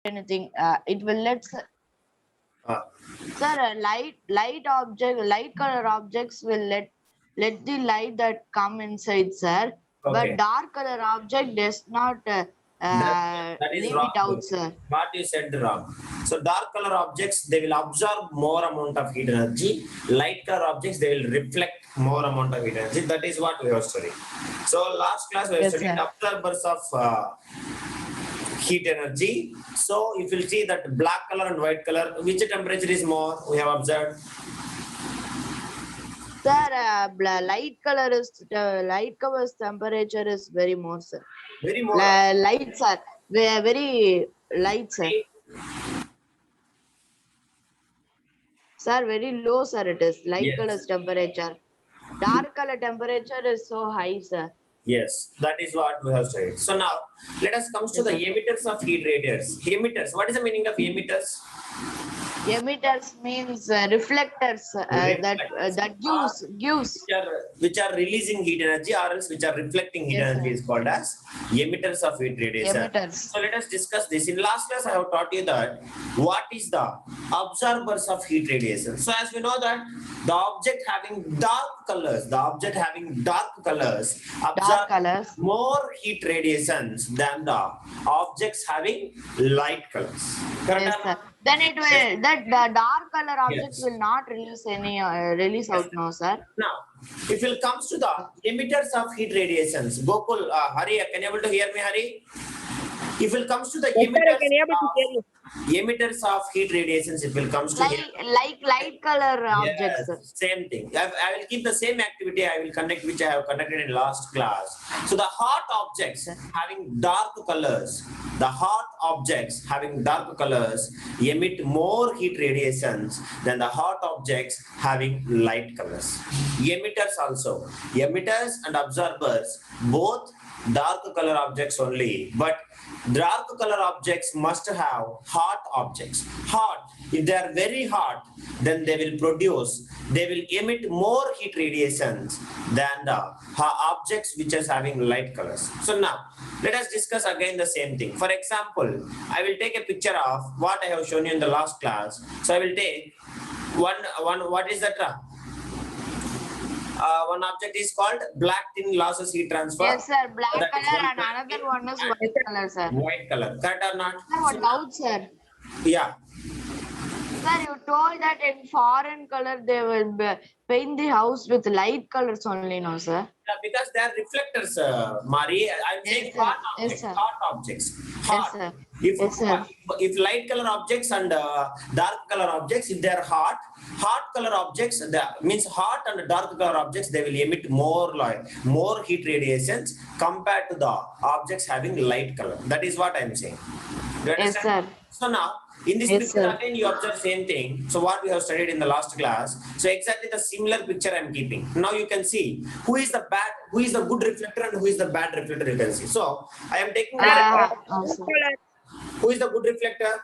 anything. It will let sir, light color objects will let the light that come inside, sir. Okay. But dark color object does not That is leave wrong. it out, sir. What you said wrong. So dark color objects, they will absorb more amount of heat energy. Light color objects, they will reflect more amount of heat energy. That is what we have studied. So last class we have Yes, studied sir. absorbers of heat energy. So if you see that black color and white color, which temperature is more? We have observed. Sir, light color's temperature is very more, sir. Very more. Light, sir. Very light, sir. Sir, very low, sir. It is light Yes. color's temperature. Dark color temperature is so high, sir. Yes, that is what we have studied. So now let us come to the emitters of heat radiators. Emitters. What is the meaning of emitters? Emitters means reflectors that gives. Which are releasing heat energy, or else which are reflecting heat Yes, energy, sir. is called as emitters of heat radiation. Emitters. So let us discuss this. In last class, I have taught you that what is the absorbers of heat radiation. So as we know that the object having dark colors, absorb colors. more heat radiations than the objects having light colors. Correct? Yes, sir. Then it will the dark color objects Yes. will not release any release out, no, sir. Now, if it comes to the emitters of heat radiations, Gokul, Hari, can you able to hear me, Hari? If it comes to the emitters of heat radiations, if it comes to Like light color objects. yes, same thing. I will keep the same activity. I will connect which I have conducted in last class. So the hot objects having dark colors, emit more heat radiations than the hot objects having light colors. Emitters and absorbers, both dark color objects only, but dark color objects must have hot objects. If they are very hot, then they will emit more heat radiations than the objects which is having light colors. So now let us discuss again the same thing. For example, I will take a picture of what I have shown you in the last class. So I will take one what is that? One object is called black tin losses heat transfer. Yes, sir. Black color and another one is white color, sir. White color. Correct or not? Sir, what doubt, sir? Yeah. Sir, you told that in foreign color they will paint the house with light colors only, no, sir? Yeah, because they are reflectors, Mari. I'm saying sir. hot Yes, objects. sir. Hot objects. Hot. Yes, sir. If, Yes, sir. if light color objects and dark color objects, if they are hot color objects, that means hot and dark color objects, they will emit more heat radiations compared to the objects having light color. That is what I'm saying. Do you Yes, understand? sir. So now, in this Yes, picture sir. again, you observe same thing. So what we have studied in the last class. So exactly the similar picture I'm keeping. Now you can see who is the good reflector and who is the bad reflector. You can see. So I am taking who is the good reflector?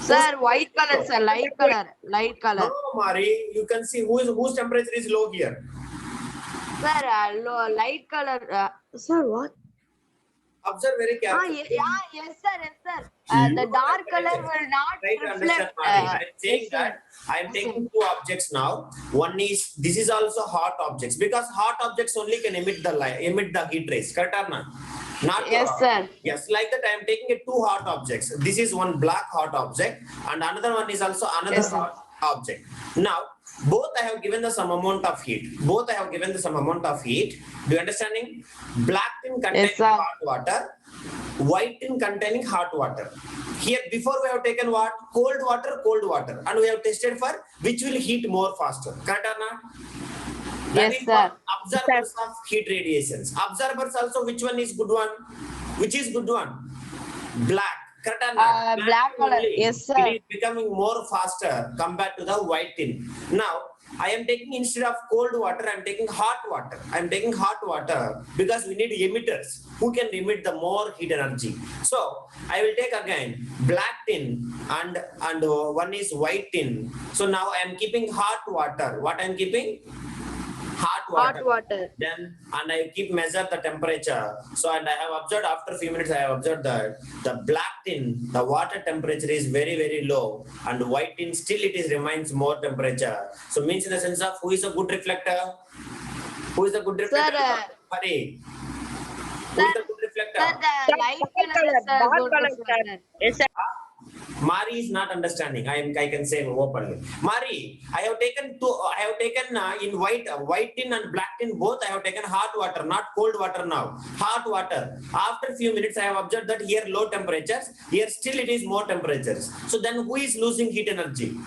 Sir, white color, sir. Light color. No, Mari, you can see whose temperature is low here. Sir, light color. Sir, what? Observe very carefully. Yes, sir. The dark color will not reflect. I'm saying yes, sir. I am taking two objects now. This is also hot objects, because hot objects only can emit the heat rays. Correct or not? Yes, sir. Yes, like that I am taking two hot objects. This is one black hot object and another one is also another Yes, hot object. Now, both I have given the some amount of heat. Do you understanding? Black tin containing Yes, sir. hot water, white tin containing hot water. Here before we have taken what? Cold water, and we have tested for which will heat more faster. Correct or not? That Yes, is sir. Absorbers of heat radiations. Absorbers also, which one is good one? Which is good one? Black. Correct or not? Black color. Only. Yes, sir. It is becoming more faster compared to the white tin. Now, I am taking, instead of cold water, I am taking hot water. I am taking hot water because we need emitters who can emit the more heat energy. So I will take again black tin and one is white tin. So now I am keeping hot water. What I am keeping? Hot Hot water. Then, and I keep measure the temperature. So, and I have observed after a few minutes, I have observed that the black tin, the water temperature is very, very low, and white tin still it is remains more temperature. So, means in the sense of who is a good reflector? Who is the good reflector? Hurry. Who is the good reflector? Sir, the light color is a good reflector. Yes, sir. Mari is not understanding. I can say openly. Mari, I have taken in white tin and black tin both. I have taken hot water, not cold water now. Hot water. After a few minutes, I have observed that here low temperatures. Here still it is more temperatures. So then who is losing heat energy?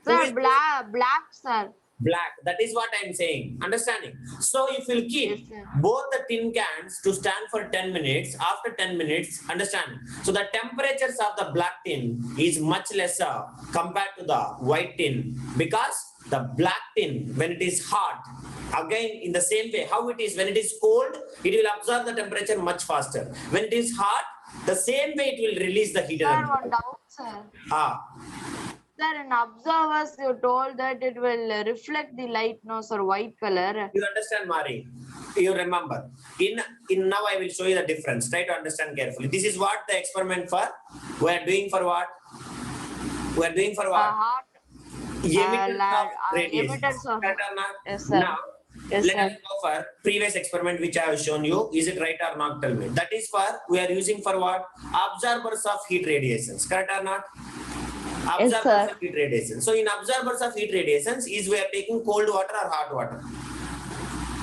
Sir, black, sir. Black. That is what I am saying. Understanding? So if you keep Yes, both the tin cans to stand for 10 minutes, after 10 minutes, understand? So the temperatures of the black tin is much lesser compared to the white tin, because the black tin, when it is hot, again in the same way, how it is when it is cold, it will absorb the temperature much faster. When it is hot, the same way it will release the heat Sir, energy. one doubt, sir. Ah. Sir, in observers, you told that it will reflect the light, no, sir, white color. You understand, Mari? You remember. In now I will show you the difference. Try to understand carefully. This is what the experiment for. We are doing for what? We are doing for what? Hot. Emitters of radiation. Emitters of. Correct or not? Yes, sir. Now, Yes, let sir. us go for previous experiment which I have shown you. Is it right or not? Tell me. That is for, we are using for what? Absorbers of heat radiations. Correct or not? Absorbers sir. of heat radiation. So in absorbers of heat radiations, is we are taking cold water or hot water?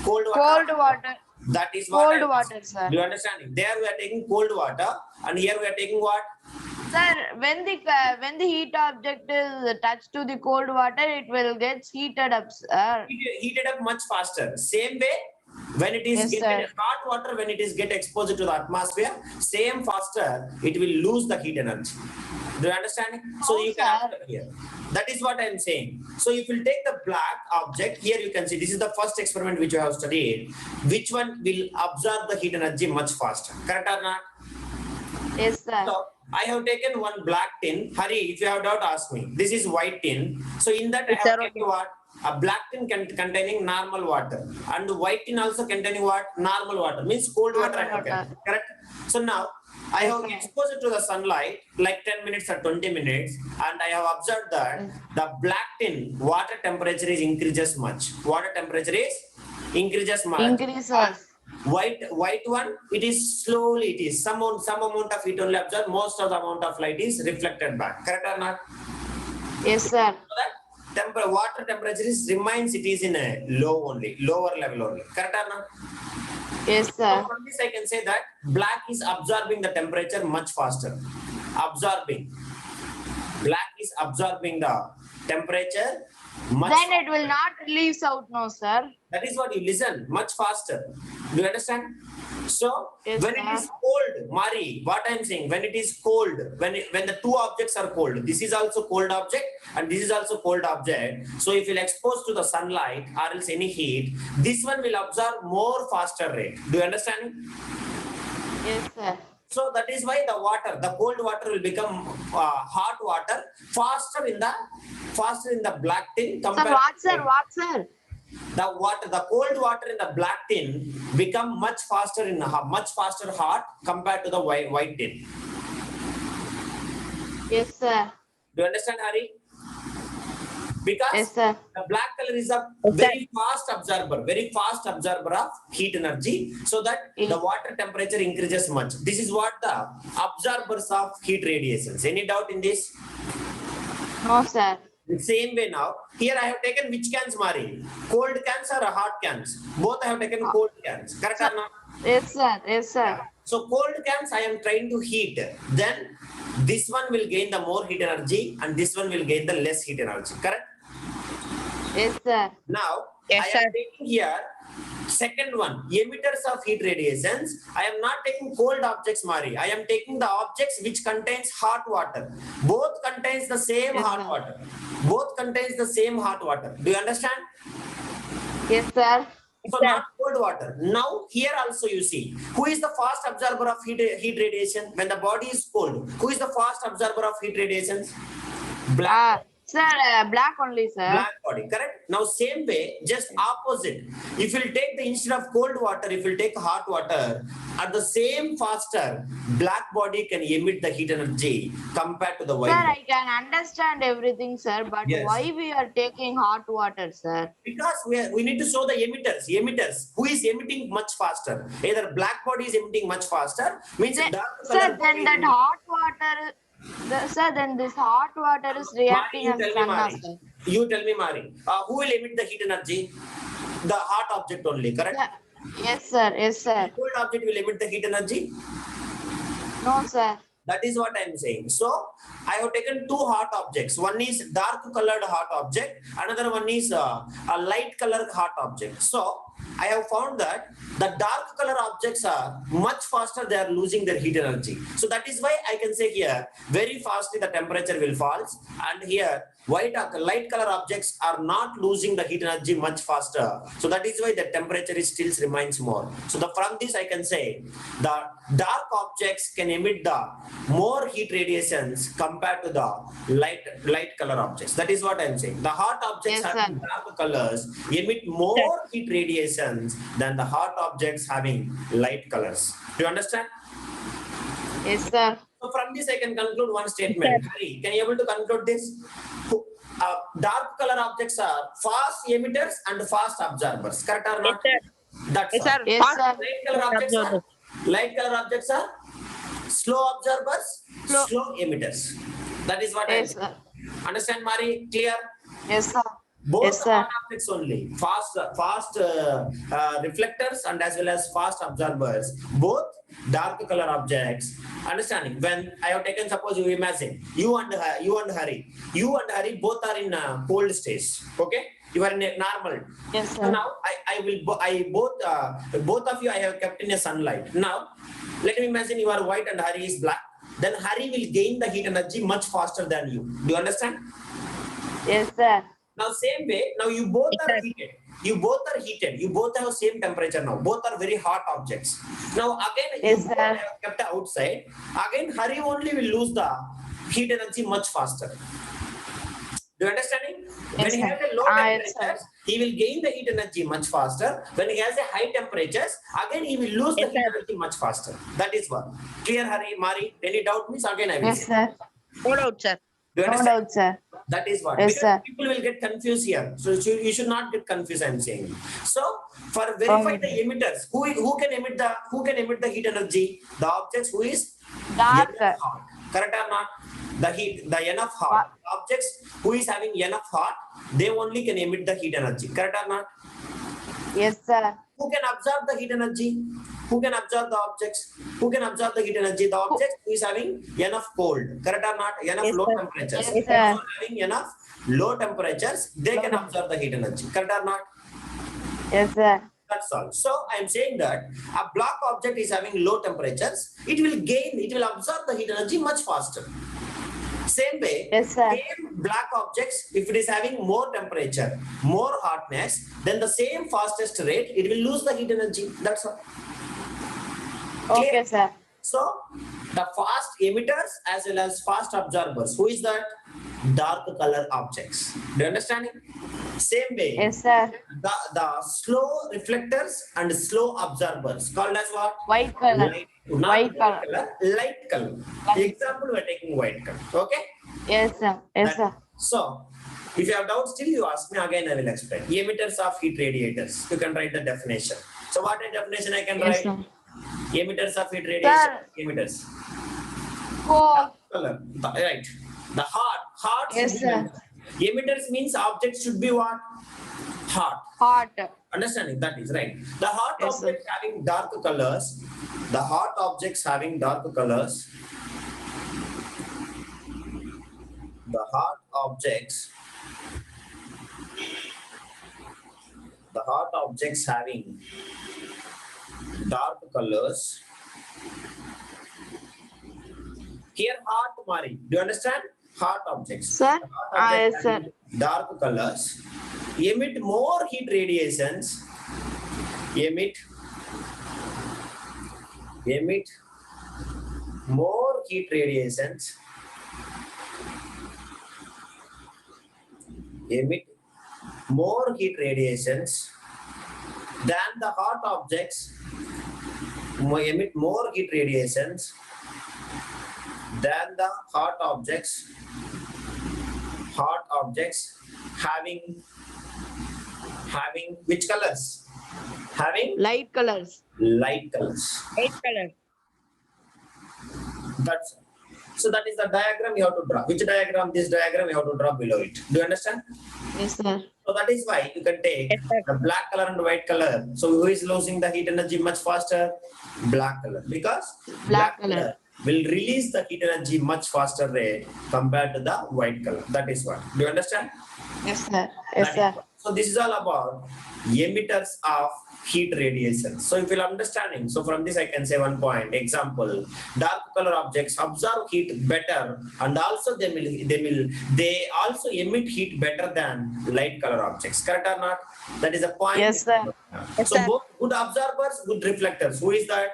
Cold water. Cold water. That is what Cold water, sir. Do you understand? There we are taking cold water, and here we are taking what? Sir, when the heat object is touched to the cold water, it will get heated up, sir. Heated up much faster. Same way, when it is Yes, getting sir. hot water, when it is get exposed to the atmosphere, same faster, it will lose the heat energy. Do you understand? So Oh, you can sir. answer here. That is what I am saying. So if you take the black object, here you can see this is the first experiment which you have studied. Which one will absorb the heat energy much faster? Correct or not? Yes, sir. So I have taken one black tin. Hari, if you have doubt, ask me. This is white tin. So in that I Yes, have sir, taken what? A black tin containing normal water, and white tin also containing what? Normal water. Means cold water I have Normal water. taken. Correct? So now I Yes, have sir. exposed it to the sunlight like 10 minutes or 20 minutes, and I have observed that the black tin water temperature is increases much. Water temperature is increases much. Increases. White one, it is slowly, it is some amount of heat only absorbed, most of the amount of light is reflected back. Correct or not? Yes, sir. So that water temperature remains, it is in a lower level only. Correct or not? Yes, So sir. from this I can say that black is absorbing the temperature much faster. Absorbing. Black is absorbing the temperature much Then it will not release out, no, sir. That is what you listen much faster. Do you understand? So Yes, when it sir. is cold, Mari, what I am saying, when it is cold, when the two objects are cold, this is also cold object and this is also cold object. So if you expose to the sunlight or else any heat, this one will absorb more faster rate. Do you understand? Yes, sir. So that is why the cold water will become hot water faster in the black tin Sir, compared what, to sir? What, sir? the cold water in the black tin become much faster hot compared to the white tin. Yes, sir. Do you understand, Hari? Because Yes, sir. the black color is a very fast absorber of heat energy, so that the water temperature increases much. This is what the absorbers of heat radiations. Any doubt in this? No, sir. The same way now, here I have taken which cans, Mari? Cold cans or hot cans? Both I have taken cold cans. Correct or not? Yes, sir. Yes, sir. So cold cans I am trying to heat. Then this one will gain the more heat energy and this one will gain the less heat energy. Correct? Yes, sir. Now Yes, I am sir. taking here second one, emitters of heat radiations. I am not taking cold objects, Mari. I am taking the objects which contains hot water. Both contains the same Yes, hot sir. water. Both contains the same hot water. Do you understand? Yes, sir. So not cold water. Now here also you see, who is the fast absorber of heat radiation when the body is cold? Who is the fast absorber of heat radiations? Black. Sir, black only, sir. Black body, correct? Now same way, just opposite. If you take the instead of cold water, if you take hot water, at the same faster, black body can emit the heat energy compared to the white Sir, body. I can understand everything, sir, but Yes. why we are taking hot water, sir? Because we need to show the emitters who is emitting much faster. Either black body is emitting much faster, means Then, dark sir, color then body that hot water, sir, then this hot water is Mari, reacting you as tell me, sun, Mari. sir. You tell me, Mari. Who will emit the heat energy? The hot object only, correct? Sir, yes, sir. Yes, sir. Cold object will emit the heat energy. No, sir. That is what I am saying. So I have taken two hot objects. One is dark colored hot object. Another one is a light colored hot object. So I have found that the dark color objects are much faster. They are losing their heat energy. So that is why I can say here very fastly the temperature will fall. And here light color objects are not losing the heat energy much faster. So that is why the temperature is still remains more. So from this I can say the dark objects can emit the more heat radiations compared to the light color objects. That is what I am saying. The hot objects Yes, having sir. dark colors emit more heat radiations than the hot objects having light colors. Do you understand? Yes, sir. So from this I can conclude one statement. Hari, can you able to conclude this? Dark color objects are fast emitters and fast absorbers. Correct or not? That's Yes, all. sir. Yes, Fast sir. Light color objects are slow absorbers, slow emitters. That is what I Yes, sir. understand, Mari. Clear? Yes, sir. Both Yes, sir. hot objects only. Fast reflectors and as well as fast absorbers. Both dark color objects. Understanding? When I have taken, suppose you imagine you and Hari both are in cold stage. Okay, you are in a normal. Yes, So sir. now both of you I have kept in a sunlight. Now let me imagine you are white and Hari is black. Then Hari will gain the heat energy much faster than you. Do you understand? Yes, sir. Now same way, now you both are heated. You both are heated. You both have same temperature now. Both are very hot objects. Now again, Yes, you both sir. have kept outside. Again, Hari only will lose the heat energy much faster. Do you understanding? When he sir. has a low Yes, temperatures, he will gain the heat energy much faster. When he has a high temperatures, again he will lose the heat energy much faster. That is one. Clear, Hari, Mari? Any doubt means again I will Yes, say. sir. No doubt, sir. Do you No understand? doubt, sir. That is what. Yes, Because sir. people will get confused here. So you should not get confused, I am saying. So for verify the emitters, who can emit the heat energy? The objects who is Dark. enough hot. Correct or not? The enough hot. Objects who is having enough hot, they only can emit the heat energy. Correct or not? Yes, sir. Who can absorb the heat energy? Who can absorb the objects? Who can absorb the heat energy? The object who is having enough cold. Correct or not? Enough Yes, low sir. temperatures. Yes, sir. Those who are having enough low temperatures, they can absorb the heat energy. Correct or not? Yes, sir. That's all. So I am saying that a black object is having low temperatures. It will absorb the heat energy much faster. Same way, Yes, sir. same black objects, if it is having more temperature, more hotness, then the same fastest rate, it will lose the heat energy. That's all. Okay, Clear? sir. So the fast emitters as well as fast absorbers. Who is that? Dark color objects. Do you understand it? Same way. Yes, sir. The slow reflectors and slow absorbers called as what? White color. Not White color. light color. Example, we are taking white color. Okay. Yes, sir. Yes, sir. So, if you have doubts, still you ask me again. I will explain. Emitters of heat radiators. You can write the definition. So, what a definition I can Yes, write? sir. Emitters of heat radiation. Sir. Emitters. Cold. Color. Right. The hot. Yes, sir. Emitters means object should be what? Hot. Hot. Understanding? That is right. The hot Yes, sir. objects having dark colors. The hot objects having dark colors. The hot objects. The hot objects having dark colors. Here, hot, Mari. Do you understand? Hot objects. Sir? The hot objects Yes, sir. having dark colors emit more heat radiations. Emit more heat radiations emit more heat radiations than the hot objects, emit more heat radiations than the hot objects having which colors? Having Light colors. light colors. Light color. That's so that is the diagram you have to draw. Which diagram? This diagram you have to draw below it. Do you understand? Yes, sir. So that is why you can take Yes, sir. the black color and white color. So who is losing the heat energy much faster? Black color. Because Black color. will release the heat energy much faster rate compared to the white color. That is what. Do you understand? Yes, sir. Yes, sir. So this is all about emitters of heat radiation. So if you're understanding, so from this I can say one point. Example: dark color objects absorb heat better, and also they also emit heat better than light color objects. Correct or not? That is a point. Yes, sir. Yes, So sir. both good absorbers, good reflectors. Who is that?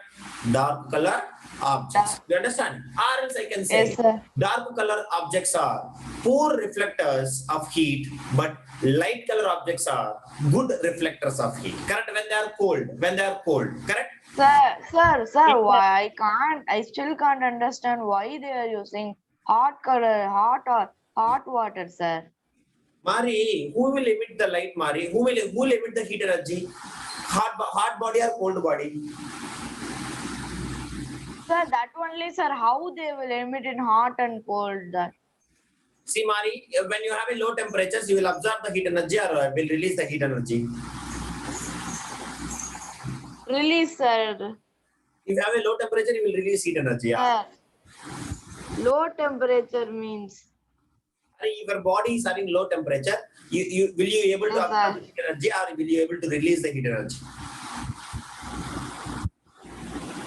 Dark color objects. You understand? Or else I can say Yes, sir. dark color objects are poor reflectors of heat, but light color objects are good reflectors of heat. Correct? When they are cold. Correct? Sir, why I still can't understand why they are using hot color, hot water, sir. Mari, who will emit the light, Mari? Who will emit the heat energy? Hot body or cold body? Sir, that only, sir, how they will emit in hot and cold that. See, Mari, when you have a low temperatures, you will absorb the heat energy or will release the heat energy. Release, sir. If you have a low temperature, you will release heat energy. Yeah. Low temperature means. If your body is having low temperature, you will you able to Yes, absorb sir. the heat energy or will you able to release the heat energy?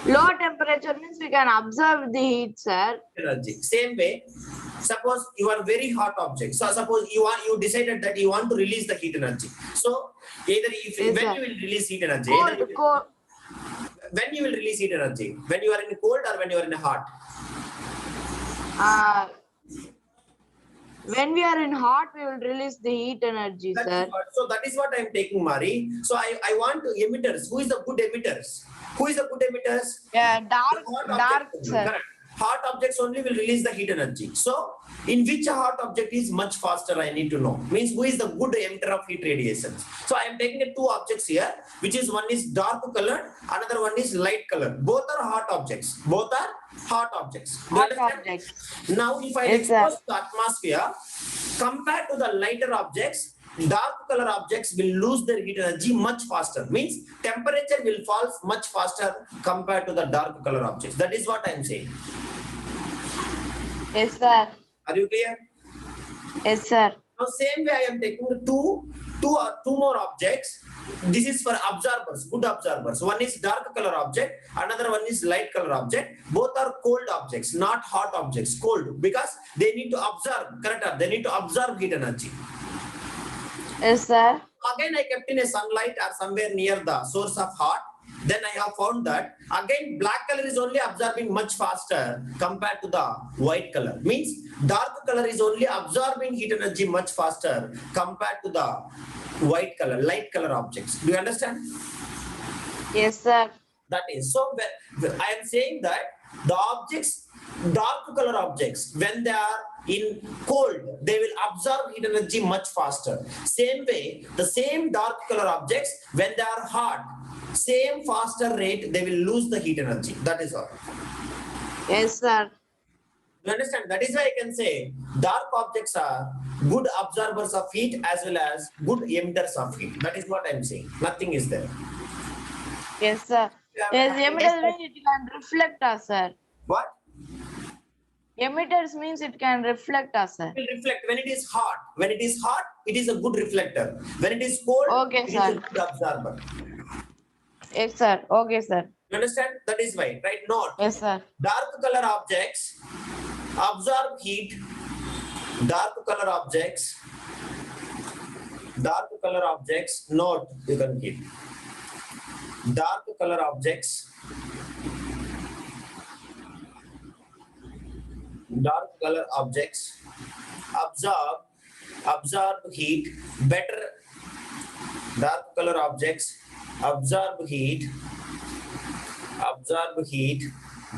Low temperature means we can observe the heat, sir. Energy. Same way, suppose you are very hot object. So suppose you decided that you want to release the heat energy. So either Yes, when sir. you will release heat energy, Cold. when you will release heat energy, when you are in cold or when you are in hot. When we are in hot, we will release the heat energy, sir. So that is what I am taking, Mari. So I want emitters. Who is the good emitters? Who is the good emitters? Yeah, dark, Objects, sir. correct. Hot objects only will release the heat energy. So in which hot object is much faster, I need to know. Means who is the good emitter of heat radiations. So I am taking two objects here, which is one is dark colored, another one is light colored. Both are hot objects. Both are hot objects. Hot objects. Now if I Yes, expose the atmosphere, compared to the lighter objects, dark color objects will lose their heat energy much faster. Means temperature will fall much faster compared to the dark color objects. That is what I am saying. Yes, sir. Are you clear? Yes, sir. Now same way I am taking two more objects. This is for observers, good observers. One is dark color object, another one is light color object. Both are cold objects, not hot objects. Cold because they need to absorb. Correct? They need to absorb heat energy. Yes, sir. Again, I kept in a sunlight or somewhere near the source of hot. Then I have found that again black color is only absorbing much faster compared to the white color. Means dark color is only absorbing heat energy much faster compared to the white color, light color objects. Do you understand? Yes, sir. That is so. I am saying that the objects, dark color objects, when they are in cold, they will absorb heat energy much faster. Same way, the same dark color objects, when they are hot, same faster rate, they will lose the heat energy. That is all. Yes, sir. You understand? That is why I can say dark objects are good absorbers of heat as well as good emitters of heat. That is what I am saying. Nothing is there. Yes, sir. Yes, emitters means it can reflect us, sir. What? Emitters means it can reflect us, sir. It will reflect when it is hot. When it is hot, it is a good reflector. When it is cold, Okay, it sir. is a good absorber. Yes, sir. Okay, sir. You understand? That is why. Right? Note. Yes, sir. Dark color objects absorb heat. Dark color objects. Note, you can keep. Dark color objects. Dark color objects absorb absorb heat better. Dark color objects absorb heat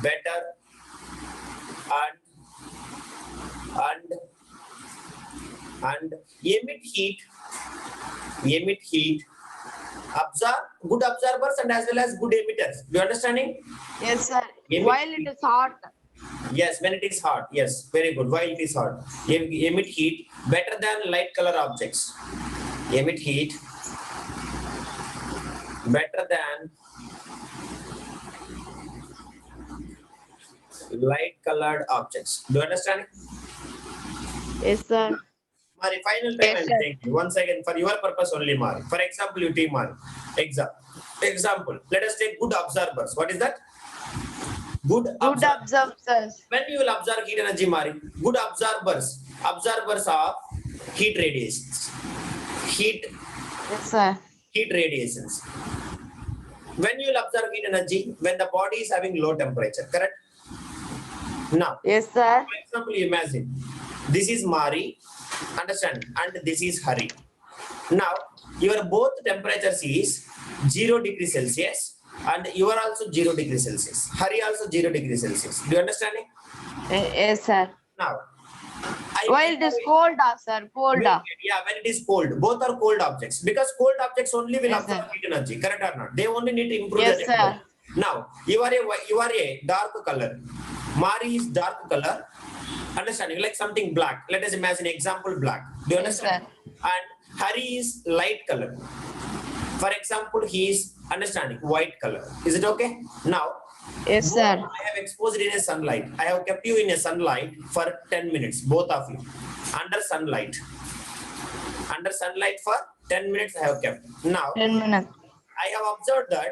better and and and emit heat, absorb, good absorbers and as well as good emitters. Do you understanding? Yes, sir. Emit While it heat. is hot. Yes, when it is hot. Yes, very good. While it is hot, emit heat better than light color objects. Emit heat better than light colored objects. Do you understand? Yes, sir. Mari, final time Yes, I'm sir. saying once again for your purpose only, Mari. For example, you take Mari. Example. Let us take good observers. What is that? Good Good observers. observers. When you will observe heat energy, Mari, good observers of heat radiations. Heat Yes, sir. radiations. When you will observe heat energy, when the body is having low temperature, correct? Now, Yes, sir. for example, imagine this is Mari, understand, and this is Hari. Now, your both temperatures is 0 degrees Celsius and you are also 0 degrees Celsius. Hari also 0 degrees Celsius. Do you understand it? Yes, sir. Now, While it is cold, sir. Cold. yeah, when it is cold, both are cold objects because cold objects only will Yes, absorb sir. heat energy, correct or not? They only need to improve Yes, the sir. temperature. Now, you are a dark color. Mari is dark color. Understanding, like something black. Let us imagine example black. Do you Yes, understand? And Hari is light color. For example, he is understanding white color. Is it okay? Now, Yes, sir. I have exposed in a sunlight. I have kept you in a sunlight for 10 minutes, both of you. Under sunlight. Under sunlight for 10 minutes I have kept. Now, 10 minutes. I have observed that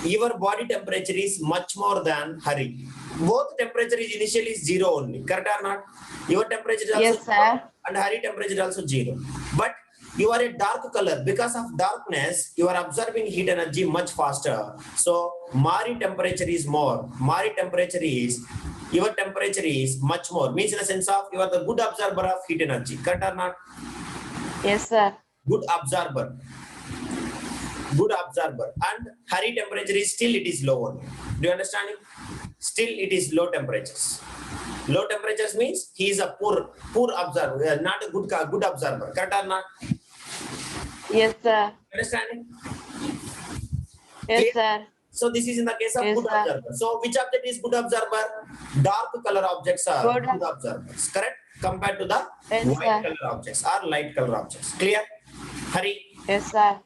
your body temperature is much more than Hari. Both temperature is initially 0 only. Correct or not? Your temperature is also Yes, 0 sir. and Hari temperature is also 0. But you are a dark color. Because of darkness, you are absorbing heat energy much faster. So, Mari temperature is more. Your temperature is much more. Means in the sense of you are the good absorber of heat energy. Correct or not? Yes, sir. Good absorber. And Hari temperature is still it is low only. Do you understand it? Still it is low temperatures. Low temperatures means he is a poor observer, not a good observer. Correct or not? Yes, sir. Understand it? Yes, sir. So this is in the case of Yes, good sir. observer. So which object is good observer? Dark color objects are Good. good observers. Correct? Compared to the Yes, white sir. color objects or light color objects. Clear? Hari. Yes, sir.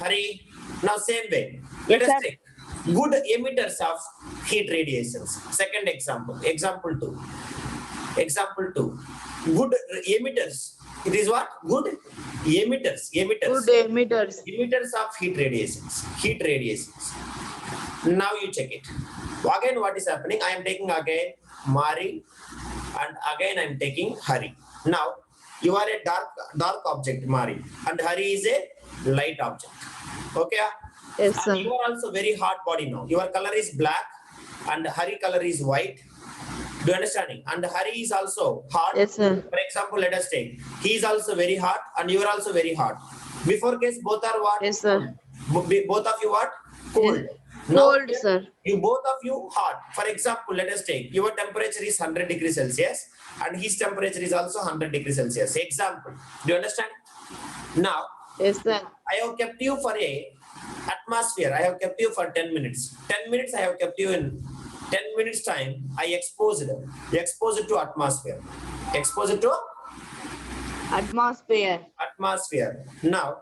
Hari. Now same way. Let Yes, us sir. take good emitters of heat radiations. Second example. Example 2. Good emitters. It is what? Good emitters. Good emitters. Emitters of heat radiations. Now you check it. Again, what is happening? I am taking again Mari and again I am taking Hari. Now you are a dark object, Mari, and Hari is a light object. Okay? Yes, sir. And you are also very hot body now. Your color is black and Hari color is white. Do you understanding? And Hari is also hot. Yes, sir. For example, let us take. He is also very hot and you are also very hot. Before case, both are what? Yes, sir. Both of you what? Cold. Yes. Now, Cold, sir. you both of you hot. For example, let us take your temperature is 100 degrees Celsius and his temperature is also 100 degrees Celsius. Example. Do you understand? Now, Yes, sir. I have kept you for a atmosphere. I have kept you for 10 minutes. 10 minutes I have kept you in 10 minutes time. I exposed it to atmosphere. Expose it to atmosphere. Now,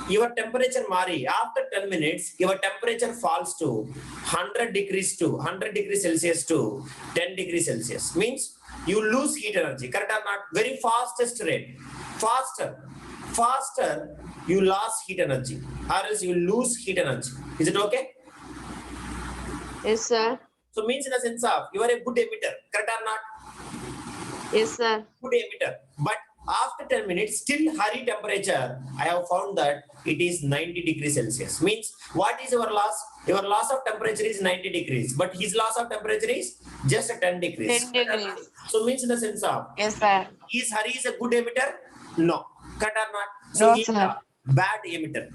your temperature, Mari, after 10 minutes, your temperature falls to 100 degrees Celsius to 10 degrees Celsius. Means you lose heat energy. Correct or not? Very fastest rate. Faster, you lost heat energy. Or else you lose heat energy. Is it okay? Yes, sir. So means in the sense of you are a good emitter. Correct or not? Yes, sir. Good emitter. But After 10 minutes, still Hari temperature, I have found that it is 90 degrees Celsius. Means what is your loss? Your loss of temperature is 90 degrees, but his loss of temperature is just 10 degrees. 10 degrees. So means in the sense of, Yes, sir. is Hari is a good emitter? No. Correct or not? So No, he is sir. a bad emitter.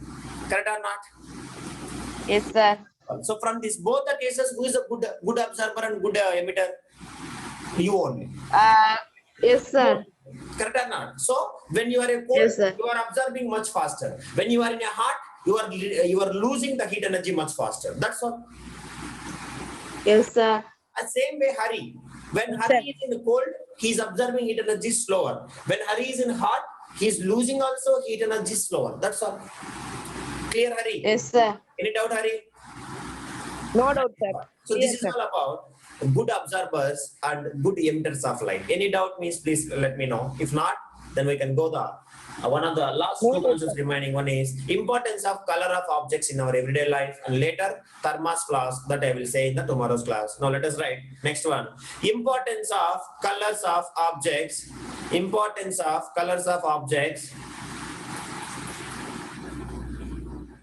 Correct or not? Yes, sir. So from this both the cases, who is a good observer and good emitter? You only. Yes, sir. Correct or not? So when you are a cold, Yes, sir. you are observing much faster. When you are in a hot, you are losing the heat energy much faster. That's all. Yes, sir. The same way Hari. When Yes, Hari sir. is in the cold, he is observing heat energy slower. When Hari is in hot, he is losing also heat energy slower. That's all. Clear, Hari? Yes, sir. Any doubt, Hari? No doubt, sir. So Yes, this is sir. all about good observers and good emitters of light. Any doubt means please let me know. If not, then we can go the one of the last No two doubt, concepts remaining. One is importance of color of objects in our everyday life, and later thermos class that I will say in the tomorrow's class. Now let us write next one. Importance of colors of objects. Importance of colors of objects.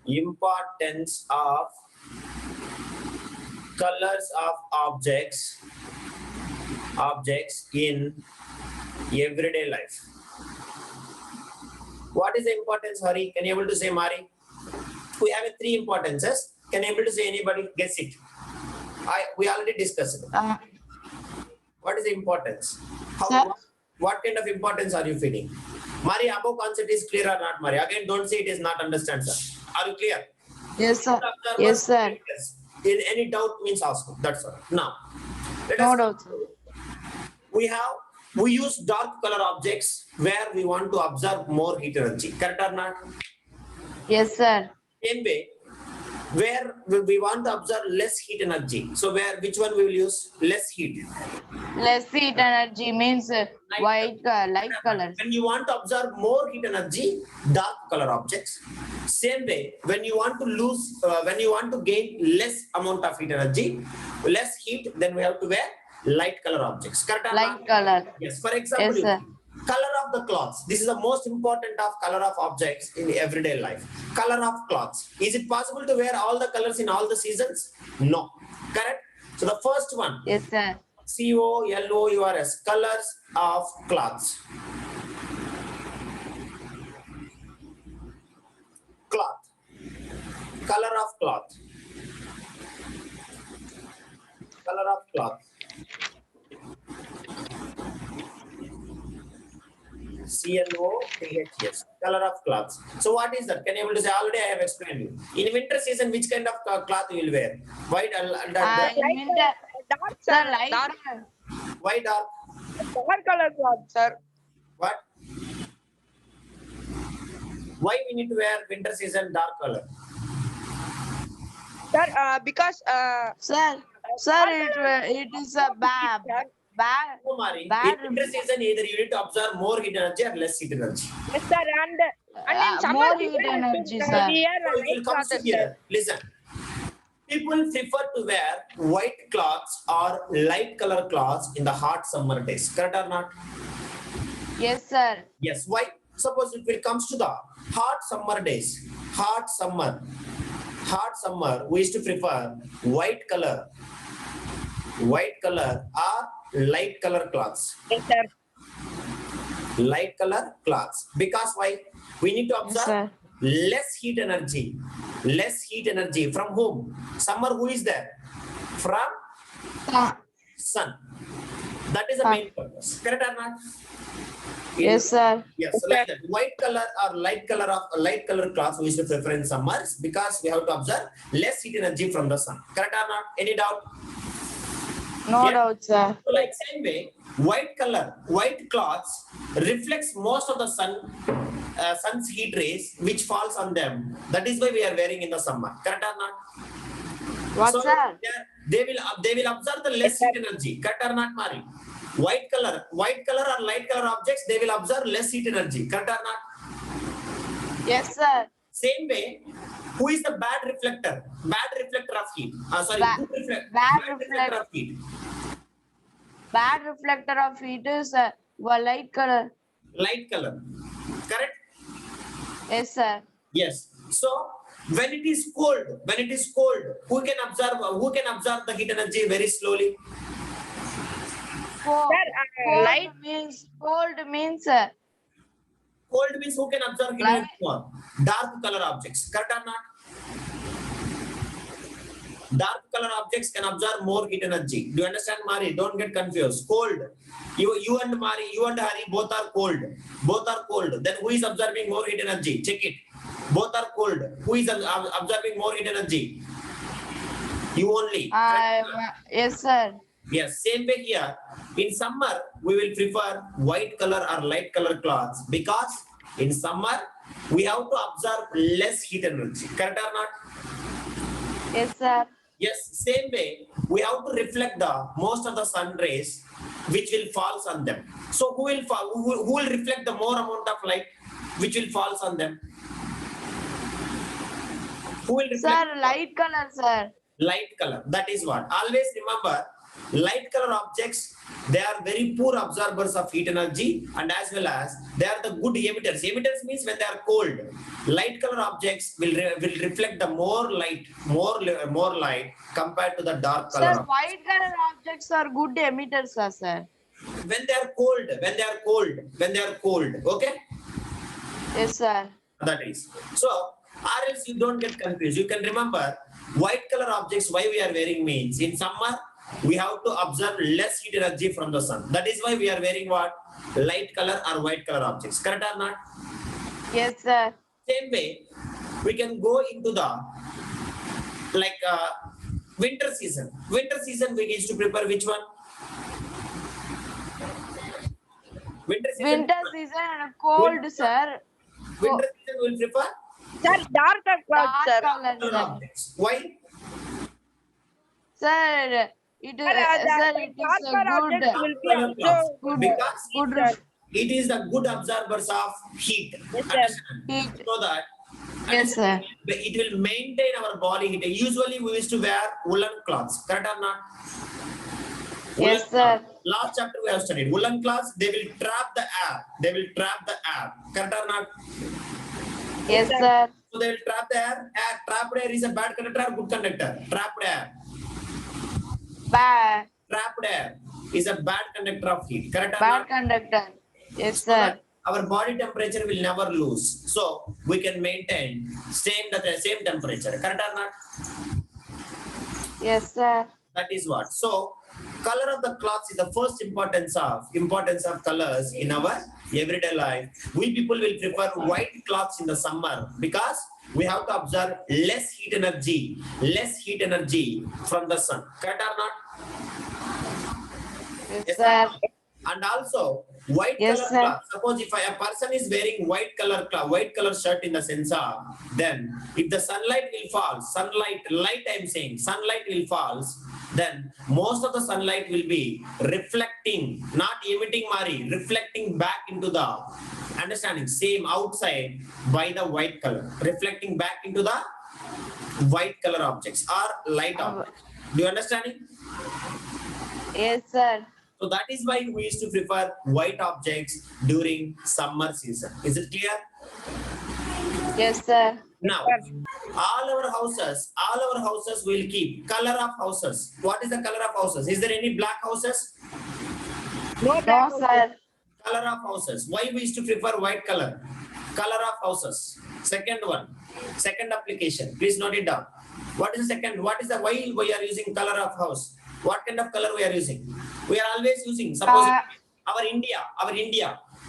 Importance of colors of objects in everyday life. What is the importance, Hari? Can you able to say, Mari? We have three importances. Can you able to say anybody? Guess it. We already discussed it. What is the importance? Sir. What kind of importance are you feeling? Mari, above concept is clear or not, Mari? Again, don't say it is not understand, sir. Are you clear? Yes, sir. Yes, sir. In any doubt means ask. That's all. Now, let No us doubt, sir. we use dark color objects where we want to observe more heat energy. Correct or not? Yes, sir. Same way, where we want to observe less heat energy. So which one we will use? Less heat. Less heat energy means light color. When you want to observe more heat energy, dark color objects. Same way, when you want to gain less amount of heat energy, less heat, then we have to wear light color objects. Correct or not? Light color. Yes. For example, Yes, sir. color of the clothes. This is the most important of color of objects in everyday life. Color of clothes. Is it possible to wear all the colors in all the seasons? No. Correct? So the first one. Yes, sir. COLOURS, colors of cloths. Cloth. Color of cloth. Color of cloth. CLOTHS. Color of cloths. So what is that? Can you able to say? Already I have explained you. In winter season, which kind of cloth you will wear? White In Light winter, dark, sir, sir. light Dark, color. Why dark? dark color cloth, sir. What? Why we need to wear winter season dark color? Sir, because Sir, it is a bad. No, Mari. Bad In winter season, either you need to observe more heat energy or less heat energy. yes, sir, and in summer more we heat wear energy, we sir. wear So it will light come cloth, to sir. here. Listen. People prefer to wear white cloths or light color cloths in the hot summer days. Correct or not? Yes, sir. Yes. Why? Suppose it will comes to the hot summer days. Hot summer, we used to prefer white color or light color cloths. Yes, sir. Light color cloths. Because why? We need to Yes, observe sir. less heat energy. Less heat energy. From whom? Summer, who is there? From sun. That is the main purpose. Correct or not? Yes, sir. Yes, like that. White color or light color cloths we used to prefer in summers because we have to observe less heat energy from the sun. Correct or not? Any doubt? No Yeah. doubt, sir. So like same way, white cloths reflects most of the sun's heat rays which falls on them. That is why we are wearing in the summer. Correct or not? What, So sir? they will observe the less heat energy. Correct or not, Mari? White color or light color objects, they will observe less heat energy. Correct or not? Yes, sir. Same way, who is the bad reflector? Bad reflector of heat. Bad reflector of heat. Bad reflector of heat is light color. Light color. Correct? Yes, sir. Yes. So when it is cold, who can observe the heat energy very slowly? Cold, Sir, light. cold means Cold means who can observe heat light. energy more? Dark color objects. Correct or not? Dark color objects can absorb more heat energy. Do you understand, Mari? Don't get confused. Cold. You and Mari, you and Hari both are cold. Both are cold. Then who is absorbing more heat energy? Check it. Both are cold. Who is absorbing more heat energy? You only. Yes, sir. Yes, same way here. In summer, we will prefer white color or light color clothes because in summer, we have to absorb less heat energy. Correct or not? Yes, sir. Yes, same way, we have to reflect the most of the sun rays which will falls on them. So who will reflect the more amount of light which will falls on them? Who will reflect? Sir, light color, sir. Light color. That is what. Always remember, light color objects, they are very poor absorbers of heat energy, and as well as they are the good emitters. Emitters means when they are cold. Light color objects will reflect the more light compared to the dark color. Sir, white color objects are good emitters, sir. When they are cold. Okay. Yes, sir. That is. So, or else you don't get confused. You can remember white color objects, why we are wearing means in summer we have to observe less heat energy from the sun. That is why we are wearing what? Light color or white color objects. Correct or not? Yes, sir. Same way, we can go into the winter season. Winter season we used to prepare which one? Winter season and cold, sir. Winter season will prefer Sir, darker cloth, sir. Dark color, sir. objects. Why? Sir, it is darker a objects will be Color cloths. good. Because good it is the good absorbers of heat. Yes, sir. Understand? heat. So that Yes, sir. it will maintain our body heat. Usually we used to wear woolen cloths. Correct or not? Yes, Woolen sir. cloths. Last chapter we have studied woolen cloths. They will trap the air. Correct or not? Yes, sir. So they will trap the air. Trapped air is a bad conductor or good conductor? Trapped air. Bad. Trapped air is a bad conductor of heat. Correct or Bad not? conductor. Yes, So that sir. our body temperature will never lose. So we can maintain same temperature. Correct or not? Yes, sir. That is what. So color of the clothes is the first importance of colors in our everyday life. We people will prefer white cloths in the summer because we have to observe less heat energy from the sun. Correct or not? Yes, Yes, sir. and also white Yes, color sir. cloth. Suppose if a person is wearing white color shirt in the sensor, then if the sunlight will fall, light I'm saying, sunlight will fall, then most of the sunlight will be reflecting, not emitting, Mari, reflecting back into the understanding, same outside by the white color, reflecting back into the white color objects or light objects. Do you understand it? Yes, sir. So that is why we used to prefer white objects during summer season. Is it clear? Yes, sir. Now, all our houses will keep color of houses. What is the color of houses? Is there any black houses? No, No, sir. Color of houses. Why we used to prefer white color? Color of houses. Second application. Please note it down. What is the second? Why we are using color of house? What kind of color we are using? We are always using, suppose our India,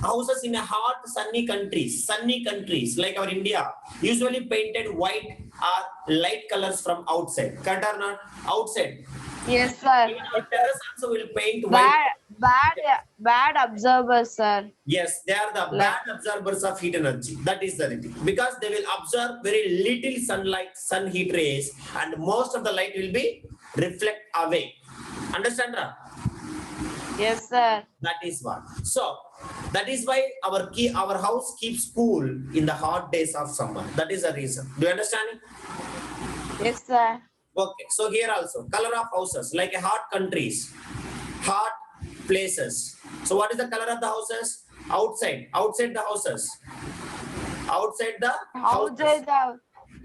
houses in a hot sunny countries like our India, usually painted white or light colors from outside. Correct or not? Outside. Yes, sir. Even our terrace also will paint white. Bad observers, sir. Yes, they are the bad absorbers of heat energy. That is the thing. Because they will absorb very little sun heat rays, and most of the light will be reflect away. Understand, Ra? Yes, sir. That is what. So that is why our house keeps cool in the hot days of summer. That is the reason. Do you understand it? Yes, sir. Okay. So here also color of houses like a hot countries, hot places. So what is the color of the houses? outside the houses. Outside the Outside the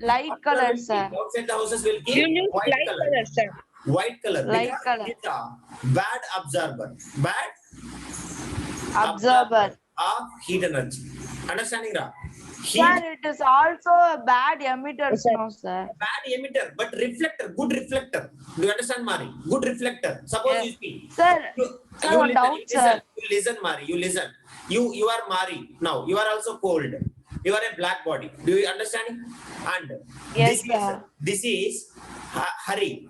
light color, sir. Outside the houses will You keep use white light color. color, sir. White color Light because color. it is a bad absorber. Bad Observer. of heat energy. Understanding, Ra? Heat, Sir, it is also a bad emitter, Yes, sir. no, sir. bad emitter, but reflector, good reflector. Do you understand, Mari? Good reflector. Suppose Yes. you see. Sir, sir, one listen, doubt, sir. you listen, Mari. You listen. You are Mari. Now you are also cold. You are a black body. Do you understand? And Yes, sir. this is Hari,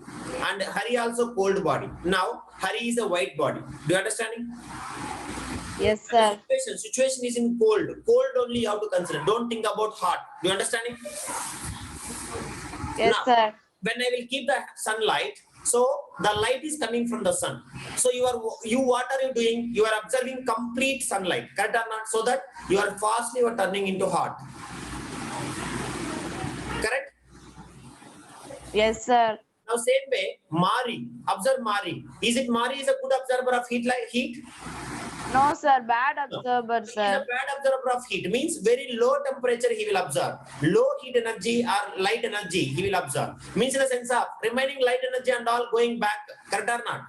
and Hari also cold body. Now Hari is a white body. Do you understand? Yes, sir. Situation is in cold. Cold only you have to consider. Don't think about hot. Do you understand? Yes, Now, sir. when I will keep the sunlight, so the light is coming from the sun. So you what are you doing? You are observing complete sunlight, correct or not? So that you are turning into hot. Correct? Yes, sir. Now same way, Mari, observe Mari. Is it Mari is a good observer of heat like heat? No, sir. Bad No. observer, He is a sir. bad observer of heat. Means very low temperature he will observe. Low heat energy or light energy he will observe. Means in the sense of remaining light energy and all going back. Correct or not?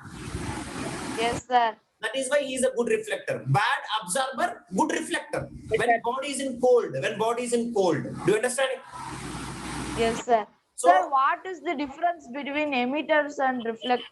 Yes, sir. That is why he is a good reflector. Bad observer, good reflector. When body is in cold, Do you understand? Yes, sir. So- Sir, what is the difference between emitters and reflectors?